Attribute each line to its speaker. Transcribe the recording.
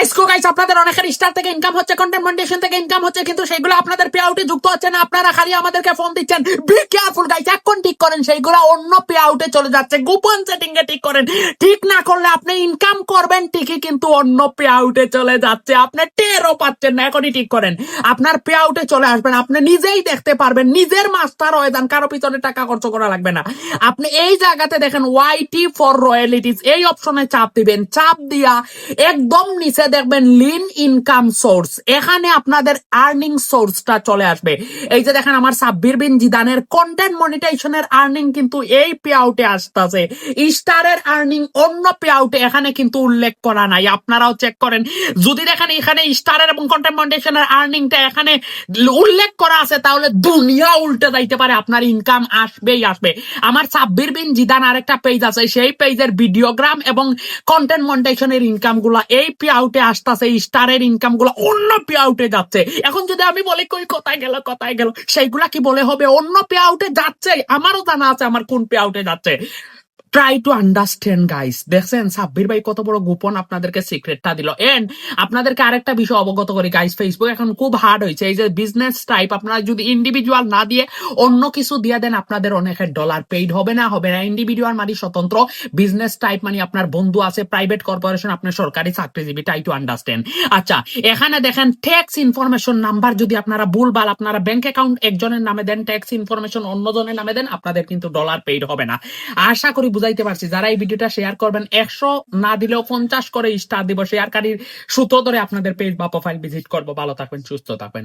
Speaker 1: Guys আপনাদের অনেকের star থেকে ইনকাম হচ্ছে, কন্টেন্ট মনিটাইজেশন থেকে ইনকাম হচ্ছে, কিন্তু সেগুলো আপনাদের পে আউটে যুক্ত হচ্ছে না। আপনারা খালি আমাদেরকে ফোন দিচ্ছেন। বি কেয়ারফুল গাইস, এখন ঠিক করেন, সেইগুলো অন্য পে আউটে চলে যাচ্ছে। গোপন সেটিং এ ঠিক করেন। ঠিক না করলে আপনি ইনকাম করবেন ঠিকই, কিন্তু অন্য পে আউটে চলে যাচ্ছে, আপনি টেরও পাচ্ছেন না। এখনই ঠিক করেন, আপনার পে আউটে চলে আসবেন, আপনি নিজেই দেখতে পারবেন, নিজের মাস্টার হয়ে যান, কারো পিছনে টাকা খরচ করা লাগবে না। আপনি এই জায়গাতে দেখেন ওয়াইটি ফর রয়্যালিটিস, এই অপশনে চাপ দিবেন। চাপ দিয়া একদম নিচে দেখবেন লিন ইনকাম সোর্স, এখানে আপনাদের আর্নিং সোর্সটা চলে আসবে। এই যে দেখেন আমার সাব্বির বিন জিদানের কন্টেন্ট মনিটাইজেশনের আর্নিং কিন্তু এই পে আউটে আসতেছে, স্টারের আর্নিং অন্য পে আউটে এখানে কিন্তু উল্লেখ করা নাই। আপনারাও চেক করেন, যদি দেখেন এখানে স্টারের এবং কন্টেন্ট মনিটাইজেশনের আর্নিংটা এখানে উল্লেখ করা আছে, তাহলে দুনিয়া উল্টে যাইতে পারে, আপনার ইনকাম আসবেই আসবে। আমার সাব্বির বিন জিদান আরেকটা পেজ আছে, সেই পেজের ভিডিওগ্রাম এবং কন্টেন্ট মনিটাইজেশনের ইনকাম গুলা এই পে আউটে আসতেছে, স্টারের ইনকাম গুলা অন্য পে আউটে যাচ্ছে। এখন যদি আমি বলি কই কোথায় গেল, সেইগুলা কি বলে হবে? অন্য পে আউটে যাচ্ছে, আমারও জানা আছে আমার কোন পে আউটে যাচ্ছে। Try to understand guys. দেখছেন সাব্বির ভাই কত বড় গোপন আপনাদেরকে সিক্রেটটা দিল। এন্ড আপনাদেরকে আরেকটা বিষয় অবগত করি গাইস, ফেসবুক এখন খুব হার্ড হয়েছে। এই যে বিজনেস টাইপ, আপনারা যদি ইন্ডিভিজুয়াল না দিয়ে অন্য কিছু দিয়ে দেন, আপনাদের অনেকের ডলার পেইড হবে না। ইন্ডিভিজুয়াল মানে স্বতন্ত্র, বিজনেস টাইপ মানে আপনার বন্ধু আছে, প্রাইভেট কর্পোরেশন, আপনার সরকারি চাকরিজীবী। Try to understand. আচ্ছা, এখানে দেখেন ট্যাক্স ইনফরমেশন নাম্বার যদি আপনারা ভুলভাল আপনারা ব্যাংক অ্যাকাউন্ট একজনের নামে দেন, ট্যাক্স ইনফরমেশন অন্যজনের নামে দেন, আপনাদের কিন্তু ডলার পেইড হবে না। আশা করি বুঝাইতে পারছি। যারা এই ভিডিওটা শেয়ার করবেন, 100 না দিলেও 50 করে স্টার দিব, শেয়ারকারীর সূত্র ধরে আপনাদের পেজ বা প্রোফাইল ভিজিট করবো। ভালো থাকবেন, সুস্থ থাকবেন।